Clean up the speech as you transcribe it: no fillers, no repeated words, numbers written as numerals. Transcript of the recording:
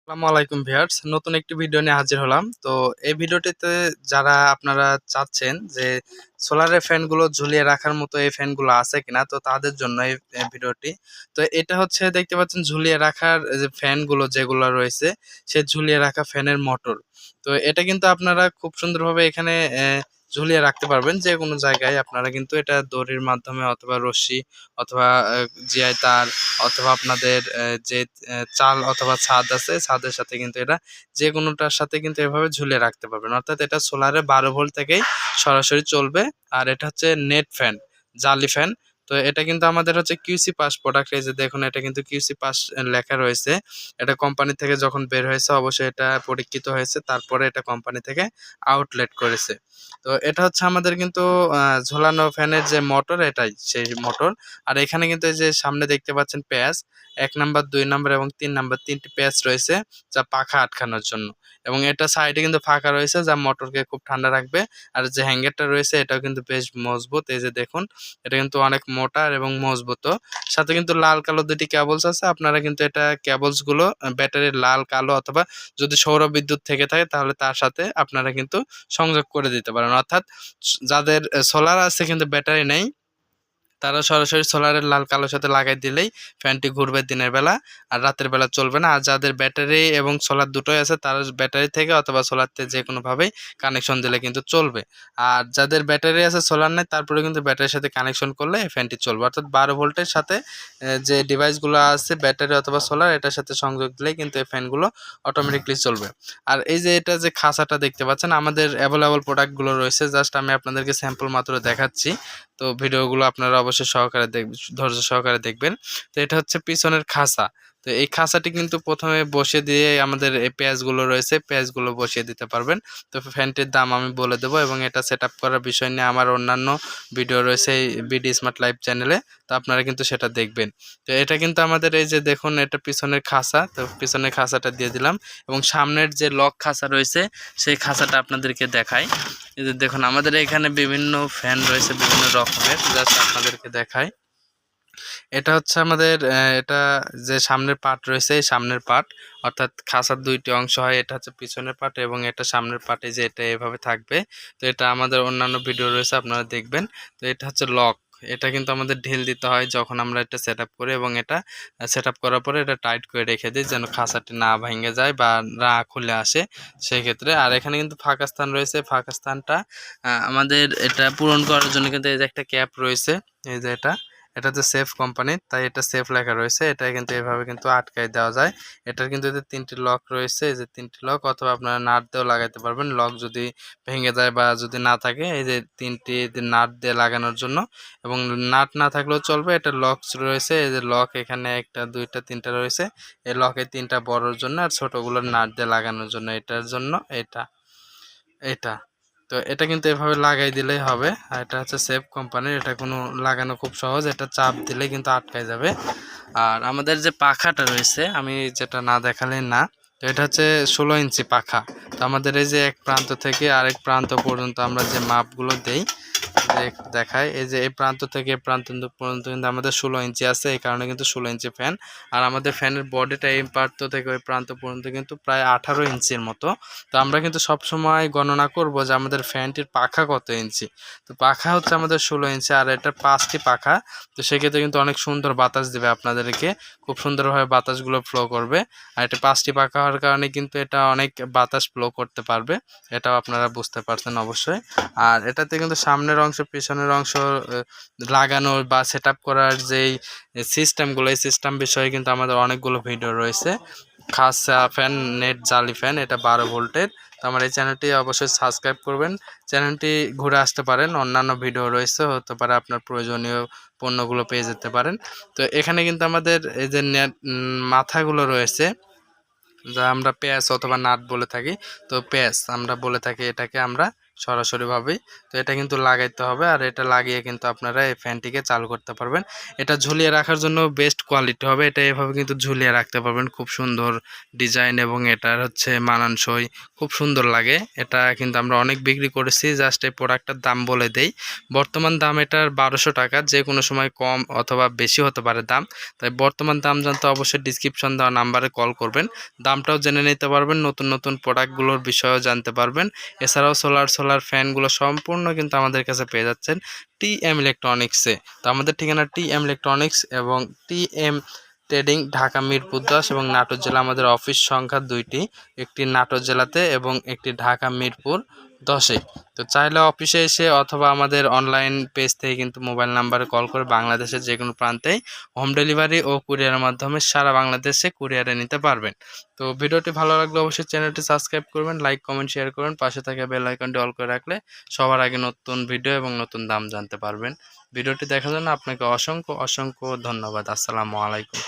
আসসালামু আলাইকুম ভিউয়ার্স, নতুন একটি ভিডিও নিয়ে হাজির হলাম। তো এই ভিডিওটিতে যারা আপনারা চাচ্ছেন যে সোলারের ফ্যানগুলো ঝুলিয়ে রাখার মতো এই ফ্যানগুলো আছে কিনা, তো তাদের জন্য এই ভিডিওটি। তো এটা হচ্ছে দেখতে পাচ্ছেন ঝুলিয়ে রাখার যে ফ্যানগুলো যেগুলো রয়েছে, সে ঝুলিয়ে রাখা ফ্যানের মোটর। তো এটা কিন্তু আপনারা খুব সুন্দরভাবে এখানে ঝুলিয়ে রাখতে পারবেন যে কোনো জায়গায়। আপনারা কিন্তু এটা দড়ির মাধ্যমে অথবা রশি অথবা জিআই তার অথবা আপনাদের যে চাল অথবা ছাদ আছে, ছাদের সাথে কিন্তু এটা যে কোনোটার সাথে কিন্তু এভাবে ঝুলিয়ে রাখতে পারবেন। অর্থাৎ এটা সোলারে 12 ভোল্ট থেকেই সরাসরি চলবে। আর এটা হচ্ছে নেট ফ্যান, জালি ফ্যান। তো এটা কিন্তু আমাদের হচ্ছে কিউসি পাস প্রোডাক্ট। এই যে দেখুন, এটা কিন্তু কিউসি পাস লেখা রয়েছে। এটা কোম্পানি থেকে যখন বের হয়েছে অবশ্যই এটা পরীক্ষিত হয়েছে, তারপরে এটা কোম্পানি থেকে আউটলেট করেছে। তো এটা হচ্ছে আমাদের কিন্তু ঝোলানো ফ্যানের যে মোটর, এটাই সেই মোটর। আর এখানে কিন্তু এই যে সামনে দেখতে পাচ্ছেন প্যাচ, ১ নাম্বার, ২ নাম্বার এবং ৩ নাম্বার ৩টি প্যাচ রয়েছে যা পাখা আটকানোর জন্য। এবং এটা সাইডে কিন্তু ফাঁকা রয়েছে যা মোটরকে খুব ঠান্ডা রাখবে। আর যে হ্যাঙ্গারটা রয়েছে এটাও কিন্তু বেশ মজবুত। এই যে দেখুন, এটা কিন্তু অনেক মোটা এবং মজবুতও। সাথে কিন্তু লাল কালো ২ টি কেবলস আছে। আপনারা কিন্তু এটা কেবলস গুলো ব্যাটারির লাল কালো অথবা যদি সৌর বিদ্যুৎ থেকে থাকে তাহলে তার সাথে আপনারা কিন্তু সংযোগ করে দিতে পারেন। অর্থাৎ যাদের সোলার আছে কিন্তু ব্যাটারি নেই, তারা সরাসরি সোলারের লাল কালোর সাথে লাগাই দিলেই ফ্যানটি ঘুরবে দিনের বেলা, আর রাতের বেলা চলবে না। আর যাদের ব্যাটারি এবং সোলার দুটোই আছে তারা ব্যাটারি থেকে অথবা সোলার থেকে যে কোনোভাবেই কানেকশন দিলে কিন্তু চলবে। আর যাদের ব্যাটারি আছে সোলার নেই, তারপরে কিন্তু ব্যাটারির সাথে কানেকশন করলে এই ফ্যানটি চলবে। অর্থাৎ 12 ভোল্টের সাথে যে ডিভাইসগুলো আছে ব্যাটারি অথবা সোলার, এটার সাথে সংযোগ দিলেই কিন্তু এই ফ্যানগুলো অটোমেটিকলি চলবে। আর এই যে এটা যে খাঁচাটা দেখতে পাচ্ছেন, আমাদের অ্যাভেলেবল প্রোডাক্টগুলো রয়েছে। জাস্ট আমি আপনাদেরকে স্যাম্পল মাত্র দেখাচ্ছি। তো ভিডিওগুলো আপনারা অবশ্যই ধৈর্য সহকারে দেখবেন। তো এটা হচ্ছে পিছনের খাঁচা। তো এই খাঁচাটি কিন্তু প্রথমে বসিয়ে দিয়ে আমাদের এই পেঁয়াজগুলো রয়েছে, পেঁয়াজগুলো বসিয়ে দিতে পারবেন। তো ফ্যানটির দাম আমি বলে দেবো এবং এটা সেট আপ করার বিষয় নিয়ে আমার অন্যান্য ভিডিও রয়েছে এই বিডি স্মার্ট লাইভ চ্যানেলে। তো আপনারা কিন্তু সেটা দেখবেন। তো এটা কিন্তু আমাদের এই যে দেখুন, এটা পিছনের খাঁচা। তো পিছনের খাঁচাটা দিয়ে দিলাম এবং সামনের যে লক খাঁচা রয়েছে সেই খাঁচাটা আপনাদেরকে দেখাই। এই যে দেখুন, আমাদের এখানে বিভিন্ন ফ্যান রয়েছে বিভিন্ন রকমের, জাস্ট আপনাদেরকে দেখাই। এটা হচ্ছে আমাদের এটা যে সামনের পার্ট রয়েছে, এই সামনের পার্ট, অর্থাৎ খাঁচার ২টি অংশ হয়। এটা হচ্ছে পিছনের পার্ট এবং এটা সামনের পার্টে যে এটা এভাবে থাকবে। তো এটা আমাদের অন্যান্য ভিডিও রয়েছে, আপনারা দেখবেন। তো এটা হচ্ছে লক। এটা কিন্তু আমাদের ঢিল দিতে হয় যখন আমরা এটা সেট আপ করি, এবং এটা সেট আপ করার পরে এটা টাইট করে রেখে দিই যেন খাঁচাটি না ভেঙে যায় বা না খুলে আসে সেই ক্ষেত্রে। আর এখানে কিন্তু ফাঁকা স্থান রয়েছে, ফাঁকা স্থানটা আমাদের এটা পূরণ করার জন্য কিন্তু এই যে একটা ক্যাপ রয়েছে। এই যে এটা হচ্ছে সেফ কোম্পানির, তাই এটা সেফ লেখা রয়েছে। এটা কিন্তু এভাবে কিন্তু আটকায় দেওয়া যায়। এটার কিন্তু এতে ৩টি লক রয়েছে, এই যে ৩টি লক, অথবা আপনারা নাট দিয়েও লাগাইতে পারবেন লক যদি ভেঙে যায় বা যদি না থাকে। এই যে ৩টি নাট দিয়ে লাগানোর জন্য, এবং নাট না থাকলেও চলবে। এটা লক রয়েছে, এই যে লক এখানে ১টা ২টা ৩টা রয়েছে। এই লকে ৩টা বড়োর জন্য আর ছোটোগুলোর নাট দিয়ে লাগানোর জন্য। এটার জন্য এটা তো এটা কিন্তু এভাবে লাগাই দিলেই হবে। আর এটা হচ্ছে সেফ কোম্পানির, এটা কোনো লাগানো খুব সহজ, এটা চাপ দিলে কিন্তু আটকায় যাবে। আর আমাদের যে পাখাটা রয়েছে, আমি যেটা না দেখালে না, তো এটা হচ্ছে ১৬ ইঞ্চি পাখা। তো আমাদের এই যে এক প্রান্ত থেকে আরেক প্রান্ত পর্যন্ত আমরা যে মাপগুলো দেই, দেখায়, এই যে এই প্রান্ত থেকে এই প্রান্ত পর্যন্ত কিন্তু আমাদের ১৬ ইঞ্চি আছে। এই কারণে কিন্তু ১৬ ইঞ্চি ফ্যান। আর আমাদের ফ্যানের বডিটা এই প্রান্ত থেকে ওই প্রান্ত পর্যন্ত কিন্তু প্রায় ১৮ ইঞ্চির মতো। তো আমরা কিন্তু সবসময় গণনা করব যে আমাদের ফ্যানটির পাখা কত ইঞ্চি। তো পাখা হচ্ছে আমাদের ১৬ ইঞ্চি, আর এটার ৫টি পাখা। তো সেক্ষেত্রে কিন্তু অনেক সুন্দর বাতাস দেবে আপনাদেরকে, খুব সুন্দরভাবে বাতাসগুলো ফ্লো করবে। আর এটা ৫টি পাখা হওয়ার কারণে কিন্তু এটা অনেক বাতাস ফ্লো করতে পারবে, এটাও আপনারা বুঝতে পারছেন অবশ্যই। আর এটাতে কিন্তু সামনের অংশ পিছনের অংশ লাগানো বা সেট আপ করার যেই সিস্টেমগুলো, এই সিস্টেম বিষয়ে কিন্তু আমাদের অনেকগুলো ভিডিও রয়েছে। খাসা ফ্যান, নেট জালি ফ্যান, এটা ১২ ভোল্টের। তো আমার এই চ্যানেলটি অবশ্যই সাবস্ক্রাইব করবেন, চ্যানেলটি ঘুরে আসতে পারেন, অন্যান্য ভিডিও রয়েছে, হতে পারে আপনার প্রয়োজনীয় পণ্যগুলো পেয়ে যেতে পারেন। তো এখানে কিন্তু আমাদের এই যে নেট মাথাগুলো রয়েছে, যা আমরা প্যাচ অথবা নাট বলে থাকি। তো প্যাচ আমরা বলে থাকি এটাকে আমরা, সরাসরিভাবেই। তো এটা কিন্তু লাগাইতে হবে, আর এটা লাগিয়ে কিন্তু আপনারা এই ফ্যানটিকে চালু করতে পারবেন। এটা ঝুলিয়ে রাখার জন্য বেস্ট কোয়ালিটি হবে। এটা এভাবে কিন্তু ঝুলিয়ে রাখতে পারবেন, খুব সুন্দর ডিজাইন এবং এটার হচ্ছে মানানসই খুব সুন্দর লাগে। এটা কিন্তু আমরা অনেক বিক্রি করেছি। জাস্ট এই প্রোডাক্টটার দাম বলে দেই, বর্তমান দাম এটার 1200 টাকা। যে কোনো সময় কম অথবা বেশি হতে পারে দাম, তাই বর্তমান দাম জানতে অবশ্যই ডিসক্রিপশন দেওয়া নাম্বারে কল করবেন, দামটাও জেনে নিতে পারবেন, নতুন নতুন প্রোডাক্টগুলোর বিষয়েও জানতে পারবেন। এছাড়াও সোলার ফ্যানগুলো সম্পূর্ণ কিন্তু আমাদের কাছে পেয়ে যাচ্ছেন টিএম ইলেকট্রনিক্সে। তো আমাদের ঠিকানা টিএম ইলেকট্রনিক্স এবং টিএম ট্রেডিং, ঢাকা মিরপুর 10 এবং নাটোর জেলা। আমাদের অফিস সংখ্যা দুইটি, একটি নাটোর জেলাতে এবং একটি ঢাকা মিরপুর 10-এ। তো চাইলে অফিসে এসে অথবা আমাদের অনলাইন পেজ থেকে কিন্তু মোবাইল নাম্বারে কল করে বাংলাদেশের যে কোনো প্রান্তেই হোম ডেলিভারি ও কুরিয়ারের মাধ্যমে সারা বাংলাদেশে কুরিয়ারে নিতে পারবেন। তো ভিডিওটি ভালো লাগলে অবশ্যই চ্যানেলটি সাবস্ক্রাইব করবেন, লাইক কমেন্ট শেয়ার করবেন, পাশে থাকা বেল আইকনটি অল করে রাখলে সবার আগে নতুন ভিডিও এবং নতুন দাম জানতে পারবেন। ভিডিওটি দেখার জন্য আপনাকে অসংখ্য অসংখ্য ধন্যবাদ। আসসালামু আলাইকুম।